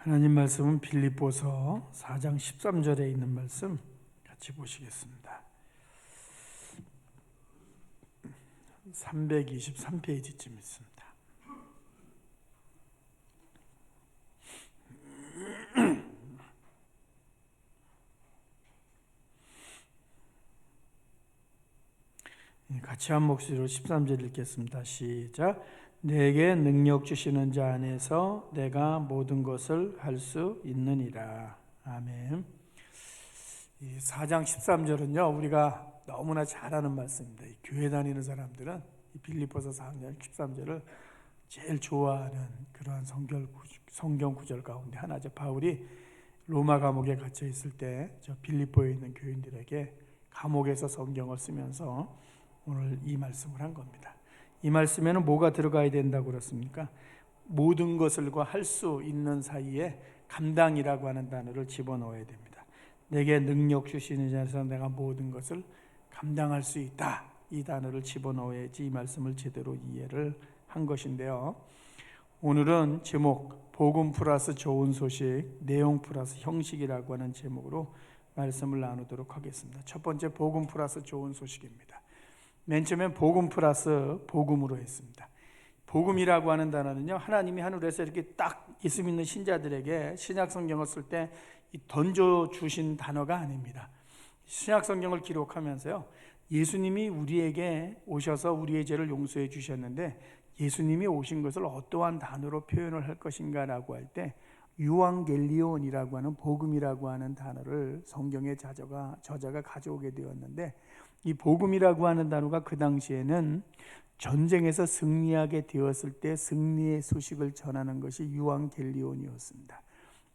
하나님 말씀은 빌립보서 4장 13절에 있는 말씀 같이 보시겠습니다. 323페이지쯤 있습니다. 같이 한 목소리로 13절 읽겠습니다. 시작. 내게 능력 주시는 자 안에서 내가 모든 것을 할 수 있느니라. 아멘. 이 4장 13절은요, 우리가 너무나 잘 아는 말씀입니다. 이 교회 다니는 사람들은 이 빌립보서 4장 13절을 제일 좋아하는 그러한 성경 구절 가운데 하나죠. 바울이 로마 감옥에 갇혀 있을 때 저 빌립보에 있는 교인들에게 감옥에서 성경을 쓰면서 오늘 이 말씀을 한 겁니다. 이 말씀에는 뭐가 들어가야 된다고 그렇습니까? 모든 것을과 할 수 있는 사이에 감당이라고 하는 단어를 집어넣어야 됩니다. 내게 능력 주시는 자에서 내가 모든 것을 감당할 수 있다. 이 단어를 집어넣어야지 이 말씀을 제대로 이해를 한 것인데요. 오늘은 제목 복음 플러스 좋은 소식, 내용 플러스 형식이라고 하는 제목으로 말씀을 나누도록 하겠습니다. 첫 번째 복음 플러스 좋은 소식입니다. 맨 처음에 복음 플러스 복음으로 했습니다. 복음이라고 하는 단어는요, 하나님이 하늘에서 이렇게 딱 예수 믿는 신자들에게 신약 성경을 쓸 때 던져 주신 단어가 아닙니다. 신약 성경을 기록하면서요, 예수님이 우리에게 오셔서 우리의 죄를 용서해 주셨는데 예수님이 오신 것을 어떠한 단어로 표현을 할 것인가라고 할 때 유앙겔리온이라고 하는 복음이라고 하는 단어를 성경의 저자가 가져오게 되었는데, 이 복음이라고 하는 단어가 그 당시에는 전쟁에서 승리하게 되었을 때 승리의 소식을 전하는 것이 유앙겔리온이었습니다.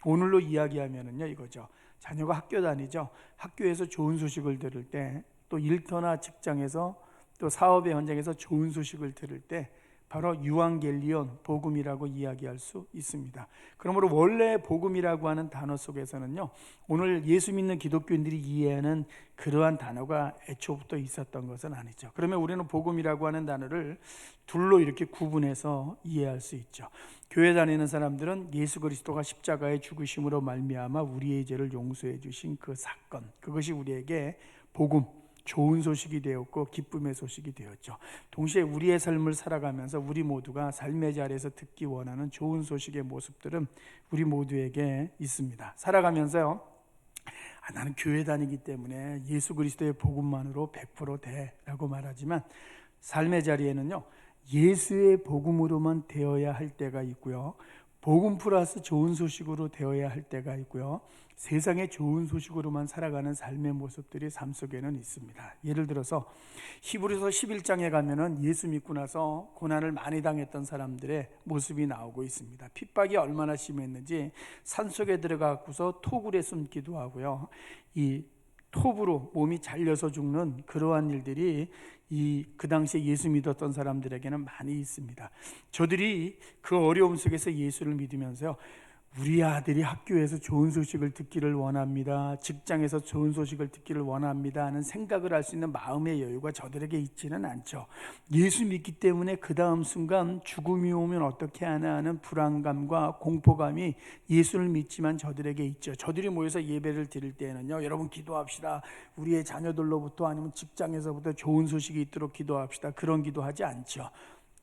오늘로 이야기하면은요, 이거죠. 자녀가 학교 다니죠. 학교에서 좋은 소식을 들을 때, 또 일터나 직장에서 또 사업의 현장에서 좋은 소식을 들을 때 바로 유앙겔리온 복음이라고 이야기할 수 있습니다. 그러므로 원래 복음이라고 하는 단어 속에서는요, 오늘 예수 믿는 기독교인들이 이해하는 그러한 단어가 애초부터 있었던 것은 아니죠. 그러면 우리는 복음이라고 하는 단어를 둘로 이렇게 구분해서 이해할 수 있죠. 교회 다니는 사람들은 예수 그리스도가 십자가의 죽으심으로 말미암아 우리의 죄를 용서해 주신 그 사건, 그것이 우리에게 복음, 좋은 소식이 되었고 기쁨의 소식이 되었죠. 동시에 우리의 삶을 살아가면서 우리 모두가 삶의 자리에서 듣기 원하는 좋은 소식의 모습들은 우리 모두에게 있습니다. 살아가면서요, 나는 교회 다니기 때문에 예수 그리스도의 복음만으로 100% 돼라고 말하지만 삶의 자리에는요, 예수의 복음으로만 되어야 할 때가 있고요, 복음 플러스 좋은 소식으로 되어야 할 때가 있고요, 세상의 좋은 소식으로만 살아가는 삶의 모습들이 삶 속에는 있습니다. 예를 들어서 히브리서 11장에 가면은 예수 믿고 나서 고난을 많이 당했던 사람들의 모습이 나오고 있습니다. 핍박이 얼마나 심했는지 산속에 들어가고서 토굴에 숨기도 하고요, 이 톱으로 몸이 잘려서 죽는 그러한 일들이 그 당시에 예수 믿었던 사람들에게는 많이 있습니다. 저들이 그 어려움 속에서 예수를 믿으면서요, 우리 아들이 학교에서 좋은 소식을 듣기를 원합니다, 직장에서 좋은 소식을 듣기를 원합니다 하는 생각을 할 수 있는 마음의 여유가 저들에게 있지는 않죠. 예수 믿기 때문에 그 다음 순간 죽음이 오면 어떻게 하나 하는 불안감과 공포감이 예수를 믿지만 저들에게 있죠. 저들이 모여서 예배를 드릴 때에는요, 여러분 기도합시다, 우리의 자녀들로부터 아니면 직장에서부터 좋은 소식이 있도록 기도합시다, 그런 기도하지 않죠.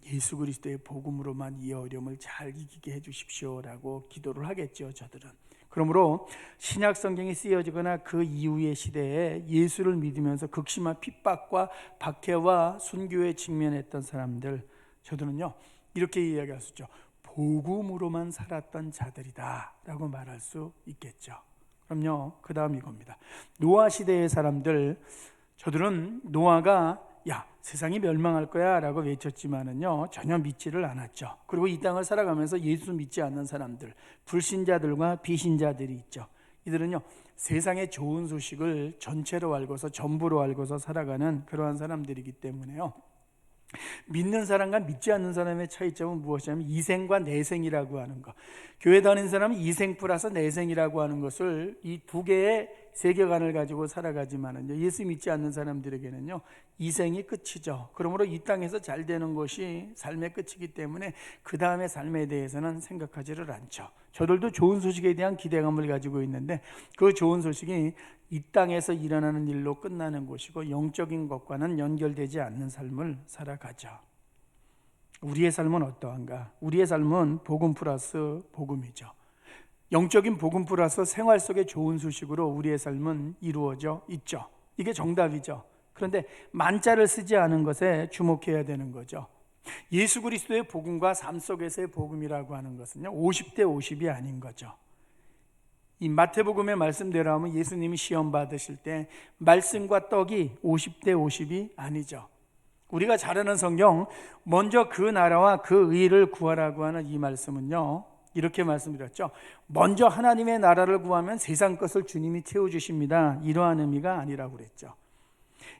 예수 그리스도의 복음으로만 이 어려움을 잘 이기게 해주십시오라고 기도를 하겠죠, 저들은. 그러므로 신약 성경이 쓰여지거나 그 이후의 시대에 예수를 믿으면서 극심한 핍박과 박해와 순교에 직면했던 사람들, 저들은요, 이렇게 이야기할 수 있죠. 복음으로만 살았던 자들이다 라고 말할 수 있겠죠. 그럼요, 그 다음 이겁니다. 노아 시대의 사람들, 저들은 노아가 세상이 멸망할 거야 라고 외쳤지만은요, 전혀 믿지를 않았죠. 그리고 이 땅을 살아가면서 예수 믿지 않는 사람들, 불신자들과 비신자들이 있죠. 이들은요, 세상의 좋은 소식을 전체로 알고서 전부로 알고서 살아가는 그러한 사람들이기 때문에요, 믿는 사람과 믿지 않는 사람의 차이점은 무엇이냐면 이생과 내생이라고 하는 것. 교회 다니는 사람은 이생 플러스 내생이라고 하는 것을 이 두 개의 세계관을 가지고 살아가지만은요, 예수 믿지 않는 사람들에게는요, 이 생이 끝이죠. 그러므로 이 땅에서 잘 되는 것이 삶의 끝이기 때문에 그 다음의 삶에 대해서는 생각하지를 않죠. 저들도 좋은 소식에 대한 기대감을 가지고 있는데 그 좋은 소식이 이 땅에서 일어나는 일로 끝나는 것이고 영적인 것과는 연결되지 않는 삶을 살아가죠. 우리의 삶은 어떠한가? 우리의 삶은 복음 플러스 복음이죠. 영적인 복음 플러스 생활 속의 좋은 소식으로 우리의 삶은 이루어져 있죠. 이게 정답이죠. 그런데 만자를 쓰지 않은 것에 주목해야 되는 거죠. 예수 그리스도의 복음과 삶 속에서의 복음이라고 하는 것은요, 50대 50이 아닌 거죠. 이 마태복음의 말씀대로 하면 예수님이 시험 받으실 때 말씀과 떡이 50대 50이 아니죠. 우리가 잘 아는 성경, 먼저 그 나라와 그 의를 구하라고 하는 이 말씀은요, 이렇게 말씀드렸죠. 먼저 하나님의 나라를 구하면 세상 것을 주님이 채워주십니다. 이러한 의미가 아니라고 그랬죠.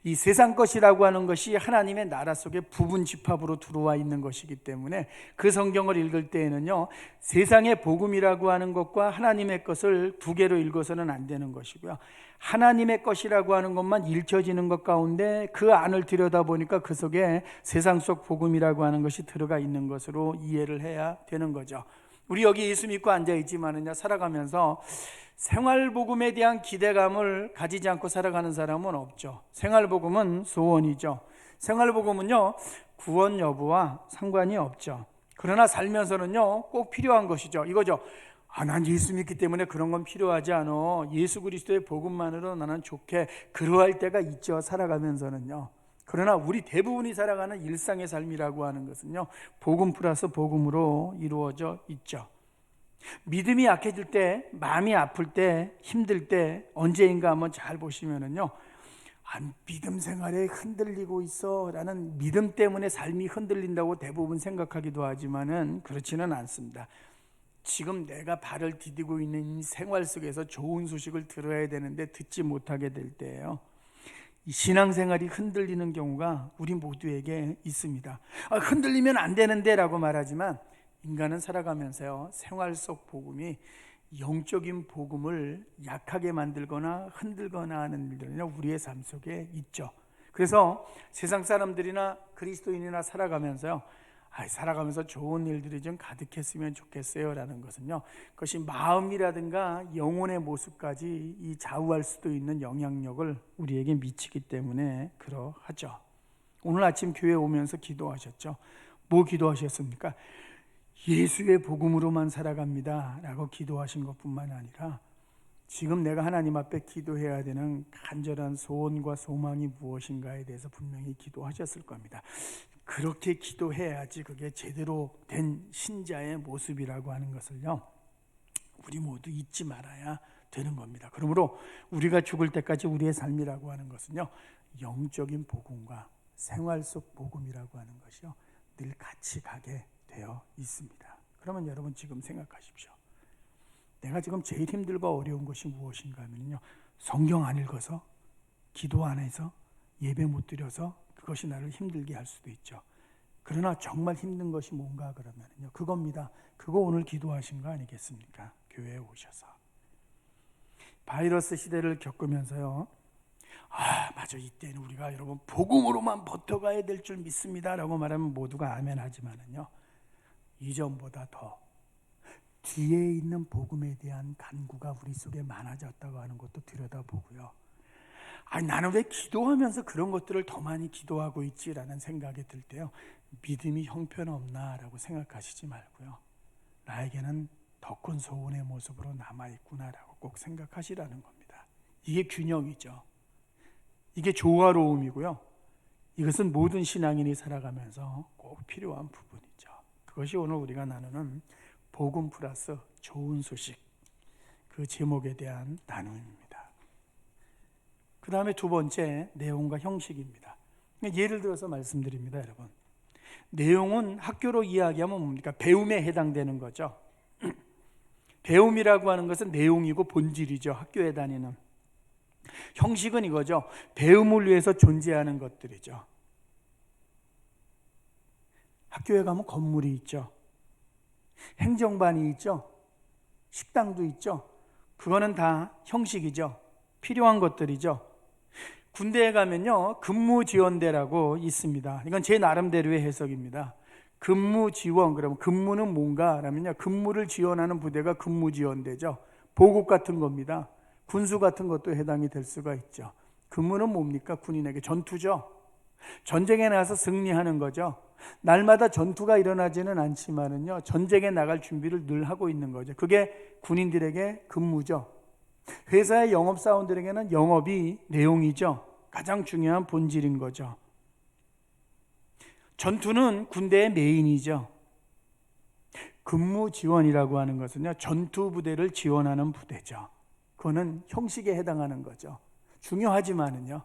이 세상 것이라고 하는 것이 하나님의 나라 속에 부분 집합으로 들어와 있는 것이기 때문에 그 성경을 읽을 때에는요, 세상의 복음이라고 하는 것과 하나님의 것을 두 개로 읽어서는 안 되는 것이고요, 하나님의 것이라고 하는 것만 읽혀지는 것 가운데 그 안을 들여다보니까 그 속에 세상 속 복음이라고 하는 것이 들어가 있는 것으로 이해를 해야 되는 거죠. 우리 여기 예수 믿고 앉아있지만은 살아가면서 생활복음에 대한 기대감을 가지지 않고 살아가는 사람은 없죠. 생활복음은 소원이죠. 생활복음은요, 구원 여부와 상관이 없죠. 그러나 살면서는요, 꼭 필요한 것이죠. 이거죠. 난 예수 믿기 때문에 그런 건 필요하지 않아. 예수 그리스도의 복음만으로 나는 좋게, 그러할 때가 있죠. 살아가면서는요. 그러나 우리 대부분이 살아가는 일상의 삶이라고 하는 것은요, 복음 플러스 복음으로 이루어져 있죠. 믿음이 약해질 때, 마음이 아플 때, 힘들 때 언제인가 한번 잘 보시면은요, 믿음 생활에 흔들리고 있어 라는, 믿음 때문에 삶이 흔들린다고 대부분 생각하기도 하지만은 그렇지는 않습니다. 지금 내가 발을 디디고 있는 생활 속에서 좋은 소식을 들어야 되는데 듣지 못하게 될 때예요. 이 신앙생활이 흔들리는 경우가 우리 모두에게 있습니다. 흔들리면 안 되는데 라고 말하지만 인간은 살아가면서요, 생활 속 복음이 영적인 복음을 약하게 만들거나 흔들거나 하는 일들은요, 우리의 삶 속에 있죠. 그래서 세상 사람들이나 그리스도인이나 살아가면서요, 살아가면서 좋은 일들이 좀 가득했으면 좋겠어요 라는 것은요, 그것이 마음이라든가 영혼의 모습까지 이 좌우할 수도 있는 영향력을 우리에게 미치기 때문에 그러하죠. 오늘 아침 교회 오면서 기도하셨죠. 뭐 기도하셨습니까? 예수의 복음으로만 살아갑니다 라고 기도하신 것뿐만 아니라 지금 내가 하나님 앞에 기도해야 되는 간절한 소원과 소망이 무엇인가에 대해서 분명히 기도하셨을 겁니다. 그렇게 기도해야지 그게 제대로 된 신자의 모습이라고 하는 것을요, 우리 모두 잊지 말아야 되는 겁니다. 그러므로 우리가 죽을 때까지 우리의 삶이라고 하는 것은요, 영적인 복음과 생활 속 복음이라고 하는 것이요, 늘 같이 가게 되어 있습니다. 그러면 여러분 지금 생각하십시오. 내가 지금 제일 힘들고 어려운 것이 무엇인가 하면요, 성경 안 읽어서, 기도 안 해서, 예배 못 드려서 그것이 나를 힘들게 할 수도 있죠. 그러나 정말 힘든 것이 뭔가 그러면요, 그겁니다. 그거 오늘 기도하신 거 아니겠습니까? 교회에 오셔서. 바이러스 시대를 겪으면서요, 맞아, 이때는 우리가 여러분 복음으로만 버텨가야 될 줄 믿습니다 라고 말하면 모두가 아멘 하지만은요, 이전보다 더 뒤에 있는 복음에 대한 간구가 우리 속에 많아졌다고 하는 것도 들여다보고요, 나는 왜 기도하면서 그런 것들을 더 많이 기도하고 있지라는 생각이 들 때요, 믿음이 형편없나 라고 생각하시지 말고요, 나에게는 더 큰 소원의 모습으로 남아있구나 라고 꼭 생각하시라는 겁니다. 이게 균형이죠. 이게 조화로움이고요, 이것은 모든 신앙인이 살아가면서 꼭 필요한 부분이죠. 그것이 오늘 우리가 나누는 복음 플러스 좋은 소식, 그 제목에 대한 나눔입니다. 그 다음에 두 번째, 내용과 형식입니다. 예를 들어서 말씀드립니다. 여러분, 내용은 학교로 이야기하면 뭡니까? 배움에 해당되는 거죠. 배움이라고 하는 것은 내용이고 본질이죠. 학교에 다니는. 형식은 이거죠. 배움을 위해서 존재하는 것들이죠. 학교에 가면 건물이 있죠. 행정반이 있죠. 식당도 있죠. 그거는 다 형식이죠. 필요한 것들이죠. 군대에 가면요, 근무지원대라고 있습니다. 이건 제 나름대로의 해석입니다. 근무지원, 그러면 근무는 뭔가 라면요, 근무를 지원하는 부대가 근무지원대죠. 보급 같은 겁니다. 군수 같은 것도 해당이 될 수가 있죠. 근무는 뭡니까? 군인에게 전투죠. 전쟁에 나가서 승리하는 거죠. 날마다 전투가 일어나지는 않지만은요, 전쟁에 나갈 준비를 늘 하고 있는 거죠. 그게 군인들에게 근무죠. 회사의 영업사원들에게는 영업이 내용이죠. 가장 중요한 본질인 거죠. 전투는 군대의 메인이죠. 근무 지원이라고 하는 것은요, 전투 부대를 지원하는 부대죠. 그거는 형식에 해당하는 거죠. 중요하지만은요.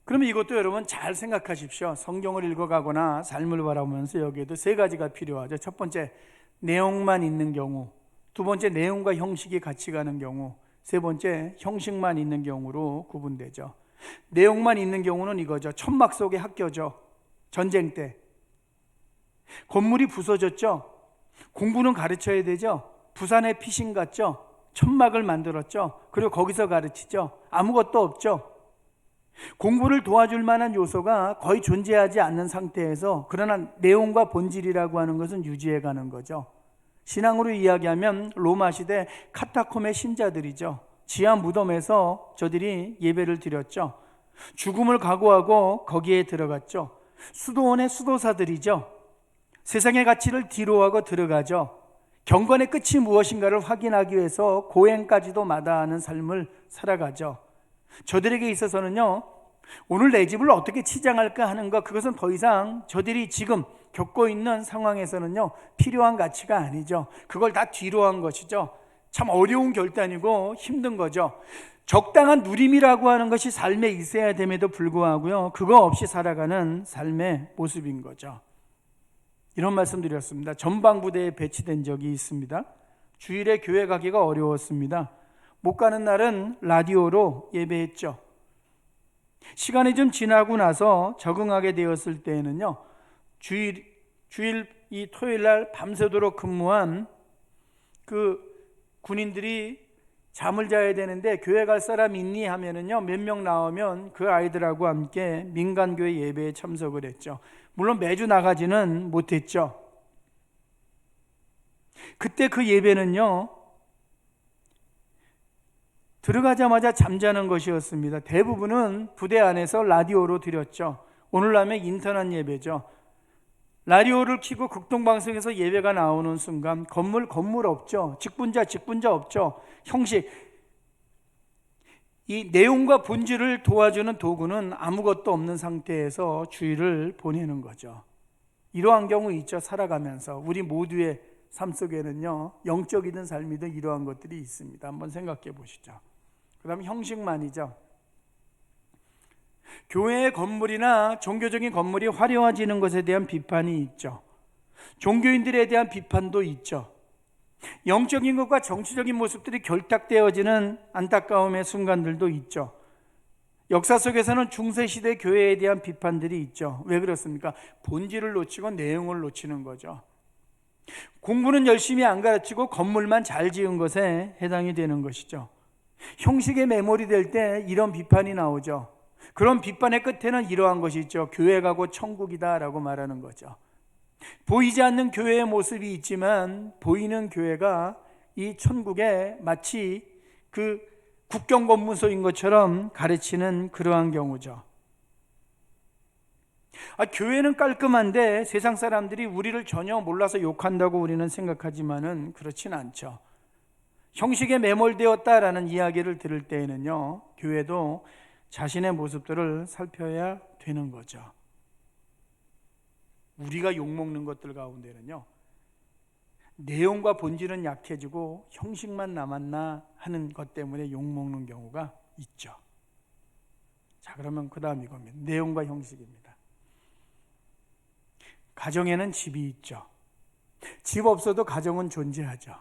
그러면 이것도 여러분 잘 생각하십시오. 성경을 읽어가거나 삶을 바라보면서 여기에도 세 가지가 필요하죠. 첫 번째, 내용만 있는 경우. 두 번째, 내용과 형식이 같이 가는 경우. 세 번째, 형식만 있는 경우로 구분되죠. 내용만 있는 경우는 이거죠. 천막 속의 학교죠. 전쟁 때 건물이 부서졌죠. 공부는 가르쳐야 되죠. 부산의 피신 같죠. 천막을 만들었죠. 그리고 거기서 가르치죠. 아무것도 없죠. 공부를 도와줄 만한 요소가 거의 존재하지 않는 상태에서, 그러나 내용과 본질이라고 하는 것은 유지해 가는 거죠. 신앙으로 이야기하면 로마 시대 카타콤의 신자들이죠. 지하 무덤에서 저들이 예배를 드렸죠. 죽음을 각오하고 거기에 들어갔죠. 수도원의 수도사들이죠. 세상의 가치를 뒤로하고 들어가죠. 경건의 끝이 무엇인가를 확인하기 위해서 고행까지도 마다하는 삶을 살아가죠. 저들에게 있어서는요, 오늘 내 집을 어떻게 치장할까 하는 것, 그것은 더 이상 저들이 지금 겪고 있는 상황에서는요, 필요한 가치가 아니죠. 그걸 다 뒤로 한 것이죠. 참 어려운 결단이고 힘든 거죠. 적당한 누림이라고 하는 것이 삶에 있어야 됨에도 불구하고요, 그거 없이 살아가는 삶의 모습인 거죠. 이런 말씀 드렸습니다. 전방부대에 배치된 적이 있습니다. 주일에 교회 가기가 어려웠습니다. 못 가는 날은 라디오로 예배했죠. 시간이 좀 지나고 나서 적응하게 되었을 때에는요, 주일 이 토요일 날 밤새도록 근무한 그 군인들이 잠을 자야 되는데 교회 갈 사람 있니 하면은요, 몇 명 나오면 그 아이들하고 함께 민간교회 예배에 참석을 했죠. 물론 매주 나가지는 못했죠. 그때 그 예배는요, 들어가자마자 잠자는 것이었습니다. 대부분은 부대 안에서 라디오로 드렸죠. 오늘날면 인터넷 예배죠. 라디오를 켜고 극동방송에서 예배가 나오는 순간 건물 없죠. 직분자 없죠. 형식, 이 내용과 본질을 도와주는 도구는 아무것도 없는 상태에서 주일을 보내는 거죠. 이러한 경우 있죠. 살아가면서 우리 모두의 삶 속에는요, 영적이든 삶이든 이러한 것들이 있습니다. 한번 생각해 보시죠. 그 다음 형식만이죠. 교회의 건물이나 종교적인 건물이 화려해지는 것에 대한 비판이 있죠. 종교인들에 대한 비판도 있죠. 영적인 것과 정치적인 모습들이 결탁되어지는 안타까움의 순간들도 있죠. 역사 속에서는 중세시대 교회에 대한 비판들이 있죠. 왜 그렇습니까? 본질을 놓치고 내용을 놓치는 거죠. 공부는 열심히 안 가르치고 건물만 잘 지은 것에 해당이 되는 것이죠. 형식에 매몰이 될 때 이런 비판이 나오죠. 그런 비판의 끝에는 이러한 것이 있죠. 교회 가고 천국이다 라고 말하는 거죠. 보이지 않는 교회의 모습이 있지만 보이는 교회가 이 천국에 마치 그 국경검문소인 것처럼 가르치는 그러한 경우죠. 교회는 깔끔한데 세상 사람들이 우리를 전혀 몰라서 욕한다고 우리는 생각하지만은 그렇진 않죠. 형식에 매몰되었다라는 이야기를 들을 때에는요, 교회도 자신의 모습들을 살펴야 되는 거죠. 우리가 욕먹는 것들 가운데는요, 내용과 본질은 약해지고 형식만 남았나 하는 것 때문에 욕먹는 경우가 있죠. 자, 그러면 그 다음 이겁니다. 내용과 형식입니다. 가정에는 집이 있죠. 집 없어도 가정은 존재하죠.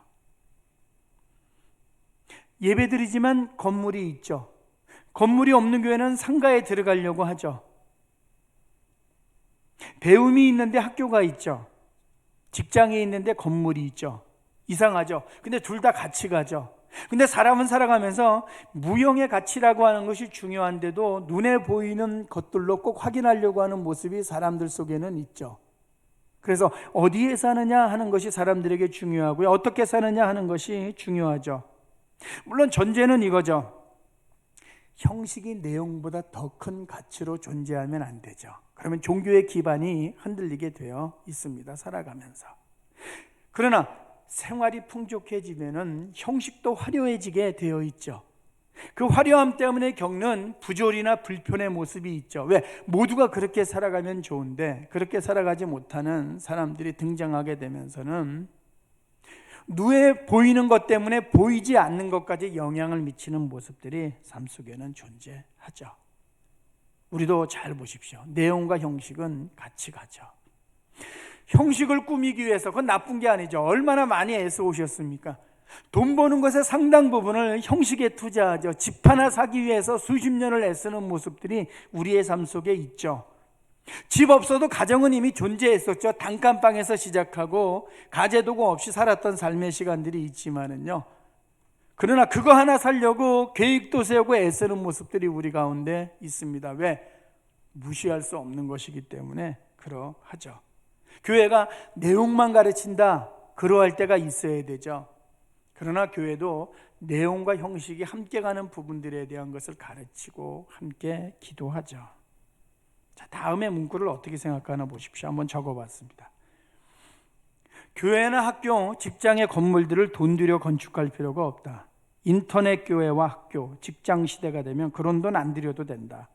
예배드리지만 건물이 있죠. 건물이 없는 교회는 상가에 들어가려고 하죠. 배움이 있는데 학교가 있죠. 직장이 있는데 건물이 있죠. 이상하죠. 근데 둘 다 같이 가죠. 근데 사람은 살아가면서 무형의 가치라고 하는 것이 중요한데도 눈에 보이는 것들로 꼭 확인하려고 하는 모습이 사람들 속에는 있죠. 그래서 어디에 사느냐 하는 것이 사람들에게 중요하고요. 어떻게 사느냐 하는 것이 중요하죠. 물론 전제는 이거죠. 형식이 내용보다 더 큰 가치로 존재하면 안 되죠. 그러면 종교의 기반이 흔들리게 되어 있습니다. 살아가면서. 그러나 생활이 풍족해지면은 형식도 화려해지게 되어 있죠. 그 화려함 때문에 겪는 부조리나 불편의 모습이 있죠. 왜? 모두가 그렇게 살아가면 좋은데 그렇게 살아가지 못하는 사람들이 등장하게 되면서는 눈에 보이는 것 때문에 보이지 않는 것까지 영향을 미치는 모습들이 삶 속에는 존재하죠. 우리도 잘 보십시오. 내용과 형식은 같이 가죠. 형식을 꾸미기 위해서, 그건 나쁜 게 아니죠. 얼마나 많이 애써 오셨습니까? 돈 버는 것의 상당 부분을 형식에 투자하죠. 집 하나 사기 위해서 수십 년을 애쓰는 모습들이 우리의 삶 속에 있죠. 집 없어도 가정은 이미 존재했었죠. 단칸방에서 시작하고 가재도구 없이 살았던 삶의 시간들이 있지만은요. 그러나 그거 하나 살려고 계획도 세우고 애쓰는 모습들이 우리 가운데 있습니다. 왜? 무시할 수 없는 것이기 때문에 그러하죠. 교회가 내용만 가르친다, 그러할 때가 있어야 되죠. 그러나 교회도 내용과 형식이 함께 가는 부분들에 대한 것을 가르치고 함께 기도하죠. 자, 다음의 문구를 어떻게 생각하나 보십시오. 한번 적어봤습니다. 교회나 학교, 직장의 건물들을 돈 들여 건축할 필요가 없다. 인터넷 교회와 학교, 직장 시대가 되면 그런 돈 안 들여도 된다.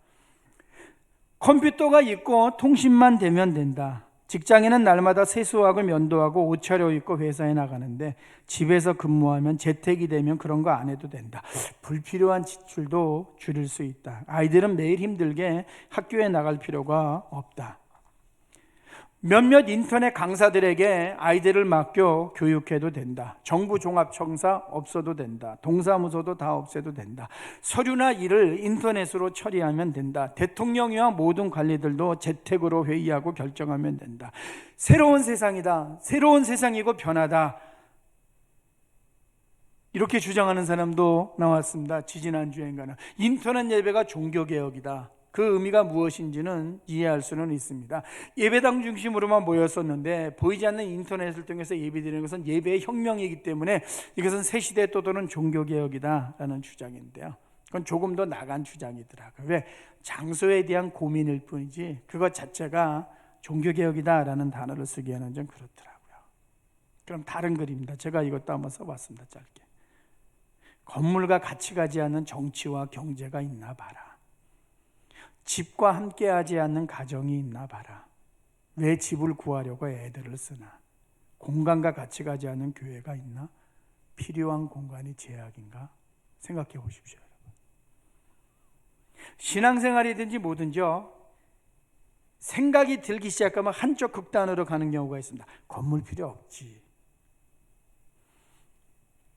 컴퓨터가 있고 통신만 되면 된다. 직장에는 날마다 세수하고 면도하고 옷 차려입고 회사에 나가는데 집에서 근무하면 재택이 되면 그런 거 안 해도 된다. 불필요한 지출도 줄일 수 있다. 아이들은 매일 힘들게 학교에 나갈 필요가 없다. 몇몇 인터넷 강사들에게 아이들을 맡겨 교육해도 된다. 정부 종합청사 없어도 된다. 동사무소도 다 없애도 된다. 서류나 일을 인터넷으로 처리하면 된다. 대통령이와 모든 관리들도 재택으로 회의하고 결정하면 된다. 새로운 세상이다. 새로운 세상이고 변하다. 이렇게 주장하는 사람도 나왔습니다. 지지난주엔가는. 인터넷 예배가 종교개혁이다. 그 의미가 무엇인지는 이해할 수는 있습니다. 예배당 중심으로만 모였었는데 보이지 않는 인터넷을 통해서 예배드리는 것은 예배의 혁명이기 때문에 이것은 새 시대에 떠도는 종교개혁이다라는 주장인데요. 그건 조금 더 나간 주장이더라고요. 왜? 장소에 대한 고민일 뿐이지 그것 자체가 종교개혁이다라는 단어를 쓰기에는 좀 그렇더라고요. 그럼 다른 글입니다. 제가 이것도 한번 써봤습니다. 짧게. 건물과 같이 가지 않는 정치와 경제가 있나 봐라. 집과 함께하지 않는 가정이 있나 봐라. 왜 집을 구하려고 애들을 쓰나? 공간과 같이 가지 않는 교회가 있나? 필요한 공간이 제약인가? 생각해 보십시오, 여러분. 신앙생활이든지 뭐든지요, 생각이 들기 시작하면 한쪽 극단으로 가는 경우가 있습니다. 건물 필요 없지.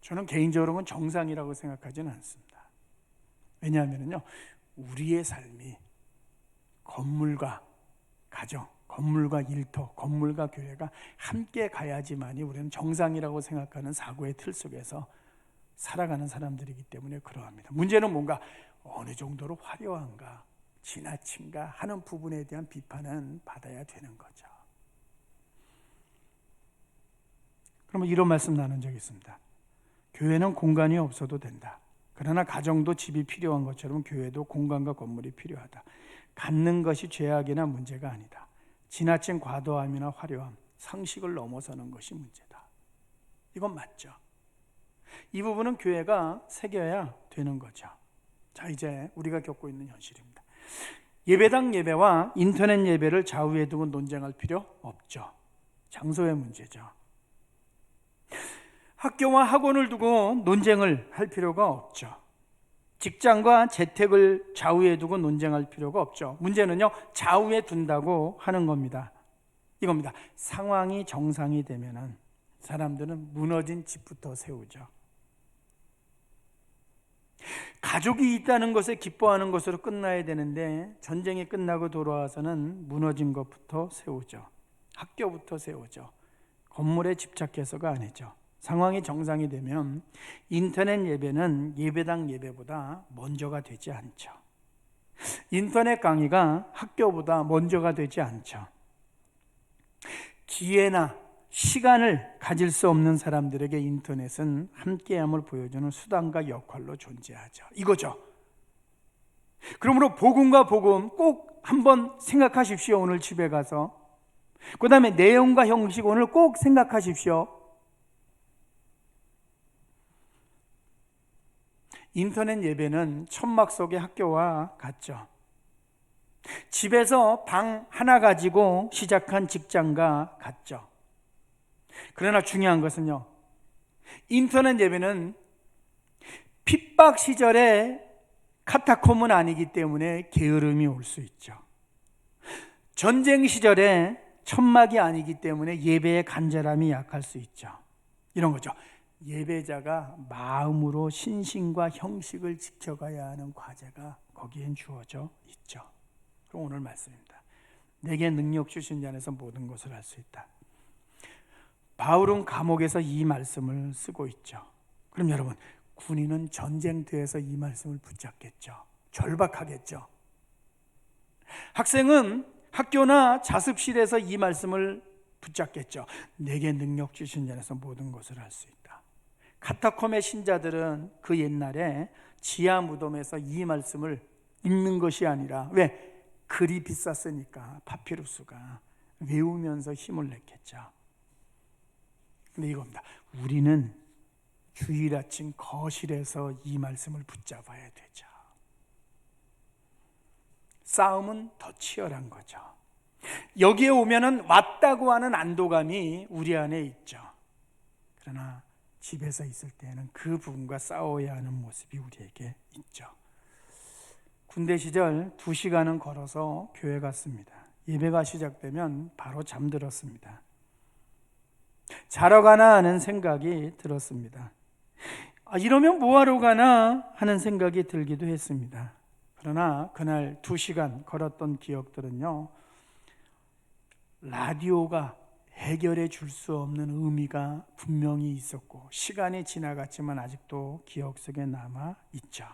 저는 개인적으로는 정상이라고 생각하지는 않습니다. 왜냐하면요, 우리의 삶이 건물과 가정, 건물과 일터, 건물과 교회가 함께 가야지만이 우리는 정상이라고 생각하는 사고의 틀 속에서 살아가는 사람들이기 때문에 그러합니다. 문제는 뭔가 어느 정도로 화려한가, 지나친가 하는 부분에 대한 비판은 받아야 되는 거죠. 그러면 이런 말씀 나눈 적이 있습니다. 교회는 공간이 없어도 된다. 그러나 가정도 집이 필요한 것처럼 교회도 공간과 건물이 필요하다. 갖는 것이 죄악이나 문제가 아니다. 지나친 과도함이나 화려함, 상식을 넘어서는 것이 문제다. 이건 맞죠. 이 부분은 교회가 새겨야 되는 거죠. 자, 이제 우리가 겪고 있는 현실입니다. 예배당 예배와 인터넷 예배를 좌우에 두고 논쟁할 필요 없죠. 장소의 문제죠. 학교와 학원을 두고 논쟁을 할 필요가 없죠. 직장과 재택을 좌우에 두고 논쟁할 필요가 없죠. 문제는요, 좌우에 둔다고 하는 겁니다. 이겁니다. 상황이 정상이 되면은 사람들은 무너진 집부터 세우죠. 가족이 있다는 것에 기뻐하는 것으로 끝나야 되는데 전쟁이 끝나고 돌아와서는 무너진 것부터 세우죠. 학교부터 세우죠. 건물에 집착해서가 아니죠. 상황이 정상이 되면 인터넷 예배는 예배당 예배보다 먼저가 되지 않죠. 인터넷 강의가 학교보다 먼저가 되지 않죠. 기회나 시간을 가질 수 없는 사람들에게 인터넷은 함께함을 보여주는 수단과 역할로 존재하죠. 이거죠. 그러므로 복음과 복음 꼭 한번 생각하십시오. 오늘 집에 가서. 그 다음에 내용과 형식 오늘 꼭 생각하십시오. 인터넷 예배는 천막 속의 학교와 같죠. 집에서 방 하나 가지고 시작한 직장과 같죠. 그러나 중요한 것은요, 인터넷 예배는 핍박 시절에 카타콤은 아니기 때문에 게으름이 올 수 있죠. 전쟁 시절에 천막이 아니기 때문에 예배의 간절함이 약할 수 있죠. 이런 거죠. 예배자가 마음으로 신신과 형식을 지켜가야 하는 과제가 거기엔 주어져 있죠. 그럼 오늘 말씀입니다. 내게 능력 주신 자 안에서 모든 것을 할 수 있다. 바울은 감옥에서 이 말씀을 쓰고 있죠. 그럼 여러분, 군인은 전쟁터에서 이 말씀을 붙잡겠죠. 절박하겠죠. 학생은 학교나 자습실에서 이 말씀을 붙잡겠죠. 내게 능력 주신 자 안에서 모든 것을 할 수 있다. 카타콤의 신자들은 그 옛날에 지하 무덤에서 이 말씀을 읽는 것이 아니라, 왜? 글이 비쌌으니까 파피루스가 외우면서 힘을 냈겠죠. 근데 이겁니다. 우리는 주일 아침 거실에서 이 말씀을 붙잡아야 되죠. 싸움은 더 치열한 거죠. 여기에 오면은 왔다고 하는 안도감이 우리 안에 있죠. 그러나 집에서 있을 때는 그 부분과 싸워야 하는 모습이 우리에게 있죠. 군대 시절 2시간은 걸어서 교회 갔습니다. 예배가 시작되면 바로 잠들었습니다. 자러 가나 하는 생각이 들었습니다. 이러면 뭐하러 가나 하는 생각이 들기도 했습니다. 그러나 그날 2시간 걸었던 기억들은요, 라디오가 해결해 줄 수 없는 의미가 분명히 있었고, 시간이 지나갔지만 아직도 기억 속에 남아 있죠.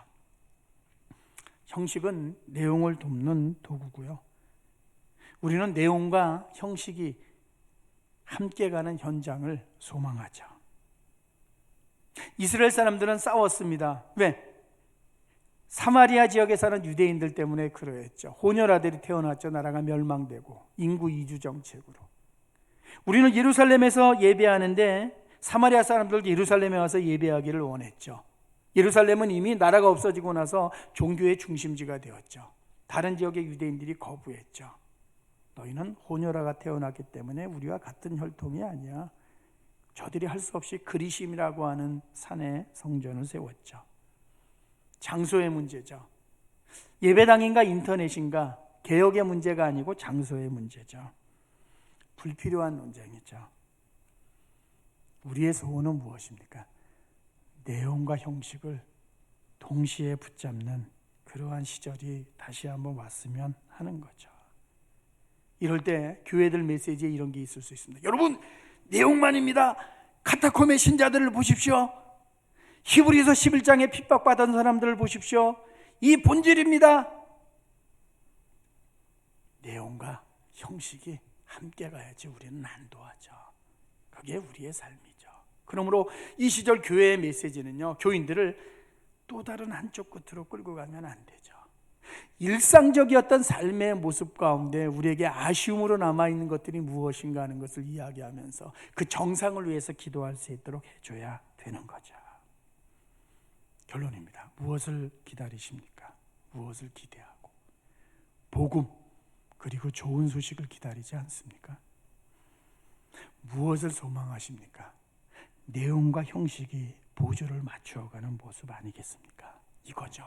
형식은 내용을 돕는 도구고요. 우리는 내용과 형식이 함께 가는 현장을 소망하죠. 이스라엘 사람들은 싸웠습니다. 왜? 사마리아 지역에 사는 유대인들 때문에 그러했죠. 혼혈아들이 태어났죠. 나라가 멸망되고 인구 이주 정책으로. 우리는 예루살렘에서 예배하는데 사마리아 사람들도 예루살렘에 와서 예배하기를 원했죠. 예루살렘은 이미 나라가 없어지고 나서 종교의 중심지가 되었죠. 다른 지역의 유대인들이 거부했죠. 너희는 혼혈아가 태어났기 때문에 우리와 같은 혈통이 아니야. 저들이 할 수 없이 그리심이라고 하는 산에 성전을 세웠죠. 장소의 문제죠. 예배당인가 인터넷인가 개혁의 문제가 아니고 장소의 문제죠. 불필요한 논쟁이죠. 우리의 소원은 무엇입니까? 내용과 형식을 동시에 붙잡는 그러한 시절이 다시 한번 왔으면 하는 거죠. 이럴 때 교회들 메시지에 이런 게 있을 수 있습니다. 여러분, 내용만입니다. 카타콤의 신자들을 보십시오. 히브리서 11장에 핍박받은 사람들을 보십시오. 이 본질입니다. 내용과 형식이 함께 가야지 우리는 안도하죠. 그게 우리의 삶이죠. 그러므로 이 시절 교회의 메시지는요, 교인들을 또 다른 한쪽 끝으로 끌고 가면 안 되죠. 일상적이었던 삶의 모습 가운데 우리에게 아쉬움으로 남아있는 것들이 무엇인가 하는 것을 이야기하면서 그 정상을 위해서 기도할 수 있도록 해줘야 되는 거죠. 결론입니다. 무엇을 기다리십니까? 무엇을 기대하고? 복음 그리고 좋은 소식을 기다리지 않습니까? 무엇을 소망하십니까? 내용과 형식이 보조를 맞추어가는 모습 아니겠습니까? 이거죠.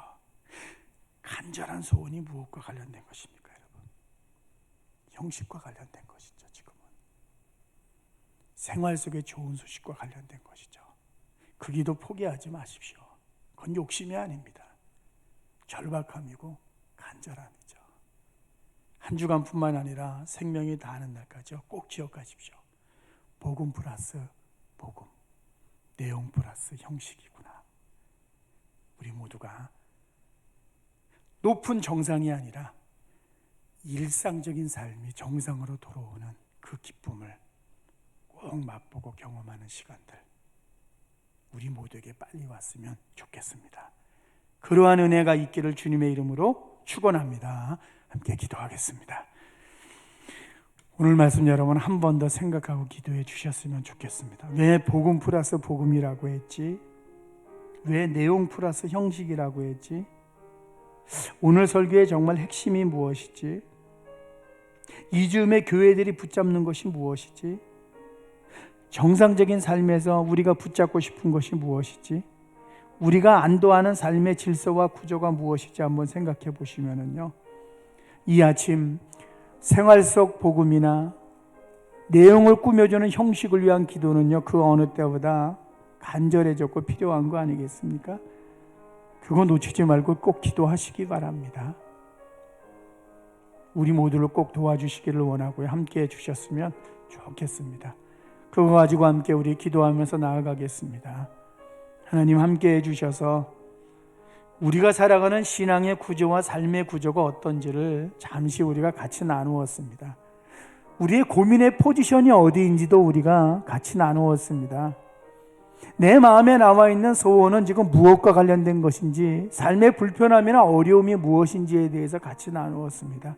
간절한 소원이 무엇과 관련된 것입니까, 여러분? 형식과 관련된 것이죠. 지금은 생활 속의 좋은 소식과 관련된 것이죠. 그 기도 포기하지 마십시오. 그건 욕심이 아닙니다. 절박함이고 간절함이죠. 한 주간뿐만 아니라 생명이 다하는 날까지요, 꼭 기억하십시오. 복음 플러스 복음. 내용 플러스 형식이구나. 우리 모두가 높은 정상이 아니라 일상적인 삶이 정상으로 돌아오는 그 기쁨을 꼭 맛보고 경험하는 시간들, 우리 모두에게 빨리 왔으면 좋겠습니다. 그러한 은혜가 있기를 주님의 이름으로 축원합니다. 함께 기도하겠습니다. 오늘 말씀 여러분 한 번 더 생각하고 기도해 주셨으면 좋겠습니다. 왜 복음 플러스 복음이라고 했지? 왜 내용 플러스 형식이라고 했지? 오늘 설교의 정말 핵심이 무엇이지? 이즈음의 교회들이 붙잡는 것이 무엇이지? 정상적인 삶에서 우리가 붙잡고 싶은 것이 무엇이지? 우리가 안도하는 삶의 질서와 구조가 무엇이지 한번 생각해 보시면은요, 이 아침 생활 속 복음이나 내용을 꾸며주는 형식을 위한 기도는요, 그 어느 때보다 간절해졌고 필요한 거 아니겠습니까? 그거 놓치지 말고 꼭 기도하시기 바랍니다. 우리 모두를 꼭 도와주시기를 원하고요. 함께 해주셨으면 좋겠습니다. 그거 가지고 함께 우리 기도하면서 나아가겠습니다. 하나님 함께 해주셔서 우리가 살아가는 신앙의 구조와 삶의 구조가 어떤지를 잠시 우리가 같이 나누었습니다. 우리의 고민의 포지션이 어디인지도 우리가 같이 나누었습니다. 내 마음에 나와 있는 소원은 지금 무엇과 관련된 것인지, 삶의 불편함이나 어려움이 무엇인지에 대해서 같이 나누었습니다.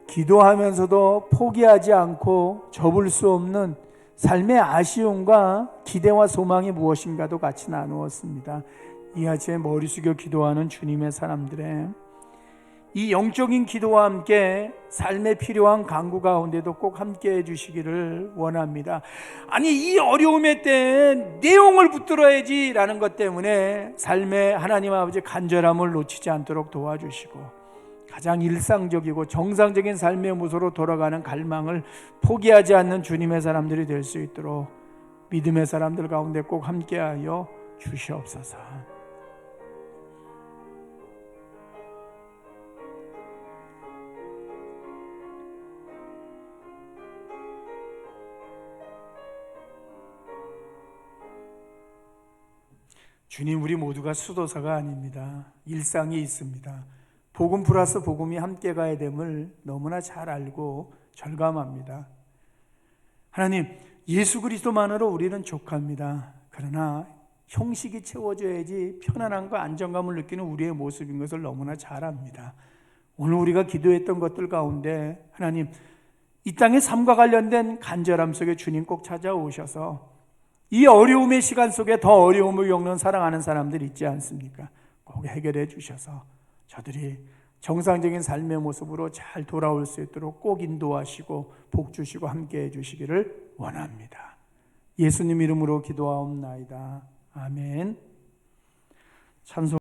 기도하면서도 포기하지 않고 접을 수 없는 삶의 아쉬움과 기대와 소망이 무엇인가도 같이 나누었습니다. 이 아침에 머리 숙여 기도하는 주님의 사람들의 이 영적인 기도와 함께 삶에 필요한 간구 가운데도 꼭 함께 해주시기를 원합니다. 아니, 이 어려움의 때에 내용을 붙들어야지 라는 것 때문에 삶에 하나님 아버지 간절함을 놓치지 않도록 도와주시고, 가장 일상적이고 정상적인 삶의 모습으로 돌아가는 갈망을 포기하지 않는 주님의 사람들이 될 수 있도록 믿음의 사람들 가운데 꼭 함께하여 주시옵소서. 주님, 우리 모두가 수도사가 아닙니다. 일상이 있습니다. 복음 플러스 복음이 함께 가야 됨을 너무나 잘 알고 절감합니다. 하나님, 예수 그리스도만으로 우리는 족합니다. 그러나 형식이 채워져야지 편안함과 안정감을 느끼는 우리의 모습인 것을 너무나 잘 압니다. 오늘 우리가 기도했던 것들 가운데 하나님, 이 땅의 삶과 관련된 간절함 속에 주님 꼭 찾아오셔서 이 어려움의 시간 속에 더 어려움을 겪는 사랑하는 사람들 있지 않습니까? 꼭 해결해 주셔서 저들이 정상적인 삶의 모습으로 잘 돌아올 수 있도록 꼭 인도하시고 복 주시고 함께 해주시기를 원합니다. 예수님 이름으로 기도하옵나이다. 아멘. 찬송